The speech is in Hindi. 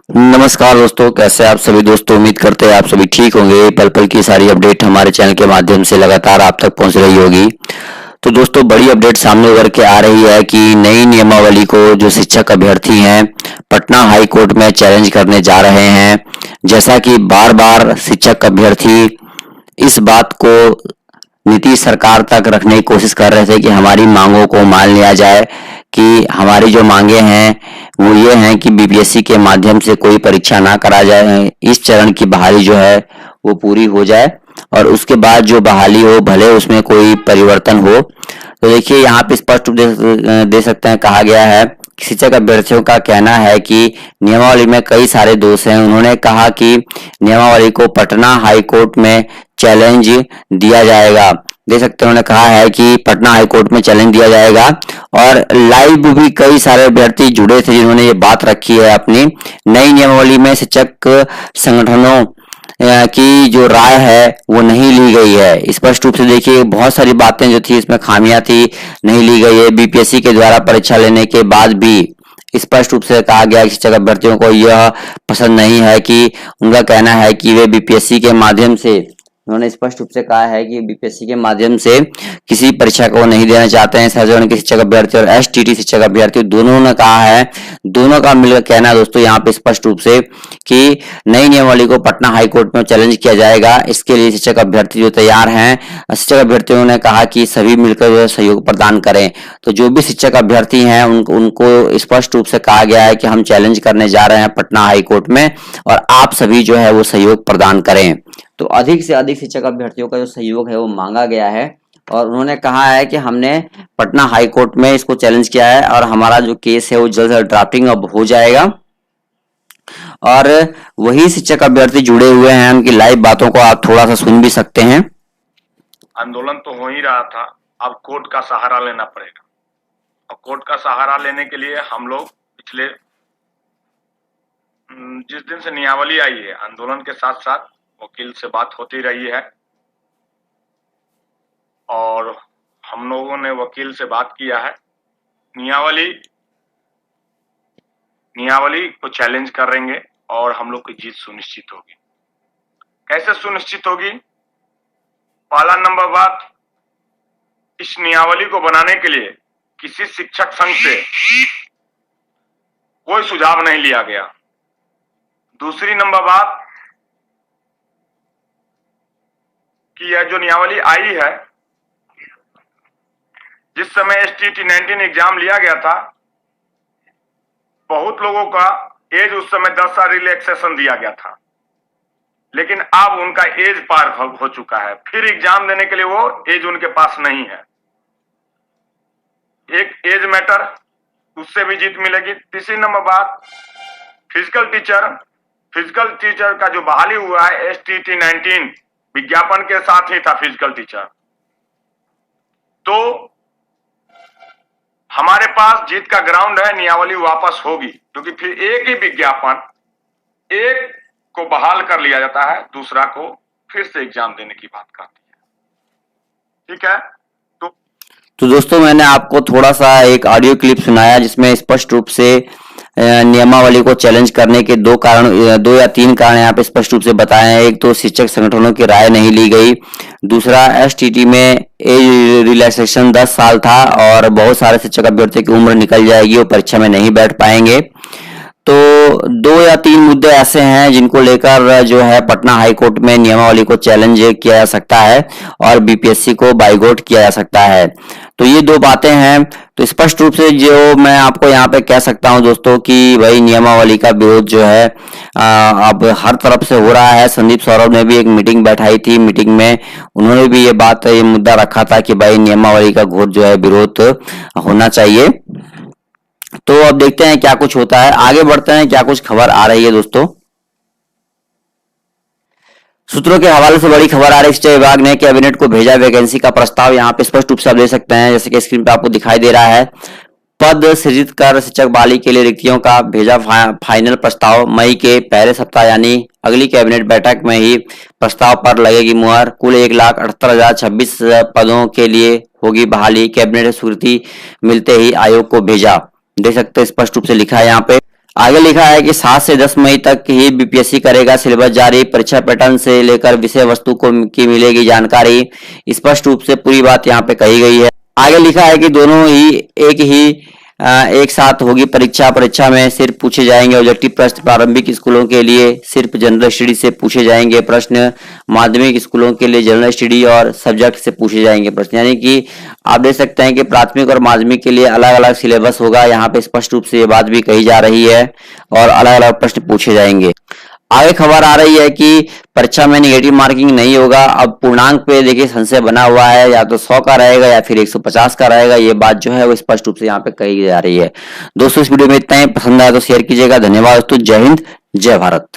नमस्कार दोस्तों, कैसे आप सभी दोस्तों। उम्मीद करते हैं आप सभी ठीक होंगे। पल पल की सारी अपडेट हमारे चैनल के माध्यम से लगातार आप तक पहुंच रही होगी। तो दोस्तों, बड़ी अपडेट सामने उभर के आ रही है कि नई नियमावली को जो शिक्षक अभ्यर्थी हैं पटना हाई कोर्ट में चैलेंज करने जा रहे हैं। जैसा कि बार बार शिक्षक अभ्यर्थी इस बात को नीतीश सरकार तक रखने की कोशिश कर रहे थे कि हमारी मांगों को मान लिया जाए, कि हमारी जो मांगे हैं वो ये हैं कि बीपीएससी के माध्यम से कोई परीक्षा ना करा जाए, इस चरण की बहाली जो है वो पूरी हो जाए और उसके बाद जो बहाली हो भले उसमें कोई परिवर्तन हो। तो देखिए यहाँ पे स्पष्ट रूप दे सकते हैं, कहा गया है शिक्षक अभ्यर्थियों का कहना है कि नियमावली में कई सारे दोष हैं। उन्होंने कहा कि नियमावली को पटना हाई कोर्ट में चैलेंज दिया जाएगा। देख सकते हैं उन्होंने कहा है कि पटना हाई कोर्ट में चैलेंज दिया जाएगा और लाइव भी कई सारे अभ्यर्थी जुड़े थे जिन्होंने ये बात रखी है अपनी। नई नियमावली में शिक्षक संगठनों की जो राय है वो नहीं ली गई है। स्पष्ट रूप से देखिए बहुत सारी बातें जो थी इसमें खामियां थी, नहीं ली गई है। बीपीएससी के द्वारा परीक्षा लेने के बाद भी स्पष्ट रूप से कहा गया कि शिक्षक अभ्यर्थियों को यह पसंद नहीं है कि उनका कहना है कि वे बीपीएससी के माध्यम से, उन्होंने स्पष्ट रूप से कहा है कि बीपीएससी के माध्यम से किसी परीक्षा को नहीं देना चाहते हैं। सहजन के शिक्षक अभ्यर्थी और एसटीटी शिक्षक अभ्यर्थी दोनों ने कहा है, दोनों का मिलकर कहना है दोस्तों यहाँ पे स्पष्ट रूप से कि नई नियमावली को पटना हाई कोर्ट में चैलेंज किया जाएगा। इसके लिए शिक्षक अभ्यर्थी जो तैयार हैं, शिक्षक अभ्यर्थियों ने कहा कि सभी मिलकर जो सहयोग प्रदान करें। तो जो भी शिक्षक अभ्यर्थी हैं उनको स्पष्ट रूप से कहा गया है कि हम चैलेंज करने जा रहे हैं पटना हाई कोर्ट में और आप सभी जो है वो सहयोग प्रदान करें। तो अधिक से अधिक शिक्षक अभ्यर्थियों का जो सहयोग है वो मांगा गया है और उन्होंने कहा है कि हमने पटना हाई कोर्ट में इसको चैलेंज किया है और हमारा जो केस है वो जल्द से जल्द ड्राफ्टिंग अब हो जाएगा। और वही शिक्षक अभ्यर्थी जुड़े हुए हैं, उनकी लाइव बातों को आप थोड़ा सा सुन भी सकते हैं। आंदोलन तो हो ही रहा था, अब कोर्ट का सहारा लेना पड़ेगा। और कोर्ट का सहारा लेने के लिए हम लोग पिछले जिस दिन से नियमावली आई है, आंदोलन के साथ साथ वकील से बात होती रही है और हम लोगों ने वकील से बात किया है। नियमावली को चैलेंज करेंगे और हम लोग की जीत सुनिश्चित होगी। कैसे सुनिश्चित होगी? पहला नंबर बात, इस नियमावली को बनाने के लिए किसी शिक्षक संघ से कोई सुझाव नहीं लिया गया। दूसरी नंबर बात कि यह जो नियमावली आई है, जिस समय एसटीटी 19 एग्जाम लिया गया था, बहुत लोगों का एज उस समय 10 साल रिलैक्सेशन दिया गया था, लेकिन अब उनका एज पार हो चुका है। फिर एग्जाम देने के लिए वो एज उनके पास नहीं है। एक एज मैटर, उससे भी जीत मिलेगी। तीसरी नंबर बात, फिजिकल टीचर का जो बहाली हुआ है एसटीटी 19 विज्ञापन के साथ ही था फिजिकल टीचर, तो हमारे पास जीत का ग्राउंड है। नियमावली वापस होगी क्योंकि फिर एक ही विज्ञापन, एक को बहाल कर लिया जाता है, दूसरा को फिर से एग्जाम देने की बात करती है। ठीक है। तो दोस्तों, मैंने आपको थोड़ा सा एक ऑडियो क्लिप सुनाया जिसमें स्पष्ट रूप से नियमावली को चैलेंज करने के दो या तीन कारण यहाँ पे स्पष्ट रूप से बताए हैं। एक तो शिक्षक संगठनों की राय नहीं ली गई, दूसरा एसटीटी में एज रिलैक्सेशन 10 साल था और बहुत सारे शिक्षक अभ्यर्थियों की उम्र निकल जाएगी, वो परीक्षा में नहीं बैठ पाएंगे। तो 2 या 3 मुद्दे ऐसे हैं जिनको लेकर जो है पटना हाई कोर्ट में नियमावली को चैलेंज किया जा सकता है और बीपीएससी को बाइकआउट किया जा सकता है। तो ये 2 बातें हैं। तो स्पष्ट रूप से जो मैं आपको यहाँ पे कह सकता हूँ दोस्तों कि भाई नियमावली का विरोध जो है अब हर तरफ से हो रहा है। संदीप सौरभ ने भी एक मीटिंग बैठाई थी, मीटिंग में उन्होंने भी ये मुद्दा रखा था कि भाई नियमावली का घोर जो है विरोध होना चाहिए। तो अब देखते हैं क्या कुछ होता है, आगे बढ़ते हैं, क्या कुछ खबर आ रही है दोस्तों। सूत्रों के हवाले से बड़ी खबर आ रही है, शिक्षा विभाग ने कैबिनेट को भेजा वैकेंसी का प्रस्ताव। यहाँ पे स्पष्ट रूप से आप देख सकते हैं, जैसे कि स्क्रीन पे आपको दिखाई दे रहा है, पद सृजित कर शिक्षक बहाली के लिए रिक्तियों का भेजा फाइनल प्रस्ताव। मई के पहले सप्ताह यानी अगली कैबिनेट बैठक में ही प्रस्ताव पर लगेगी मुहर। कुल 1,78,026 पदों के लिए होगी बहाली। कैबिनेट स्वीकृति मिलते ही आयोग को भेजा। देख सकते हैं स्पष्ट रूप से लिखा है यहाँ पे। आगे लिखा है कि 7 से 10 मई तक ही बीपीएससी करेगा सिलेबस जारी, परीक्षा पैटर्न से लेकर विषय वस्तु को की मिलेगी जानकारी। स्पष्ट रूप से पूरी बात यहाँ पे कही गई है। आगे लिखा है कि दोनों ही एक साथ होगी परीक्षा में सिर्फ पूछे जाएंगे ऑब्जेक्टिव प्रश्न। प्रारंभिक स्कूलों के लिए सिर्फ जनरल स्टडी से पूछे जाएंगे प्रश्न, माध्यमिक स्कूलों के लिए जनरल स्टडी और सब्जेक्ट से पूछे जाएंगे प्रश्न। यानी कि आप देख सकते हैं कि प्राथमिक और माध्यमिक के लिए अलग अलग सिलेबस होगा। यहाँ पे स्पष्ट रूप से ये बात भी कही जा रही है और अलग अलग प्रश्न पूछे जाएंगे। आगे खबर आ रही है कि परीक्षा में नेगेटिव मार्किंग नहीं होगा। अब पूर्णांक पे देखिए संशय बना हुआ है, या तो 100 का रहेगा या फिर 150 का रहेगा। ये बात जो है वो स्पष्ट रूप से यहाँ पे कही जा रही है। दोस्तों इस वीडियो में इतना ही, पसंद आया तो शेयर कीजिएगा। धन्यवाद दोस्तों, जय हिंद जय भारत।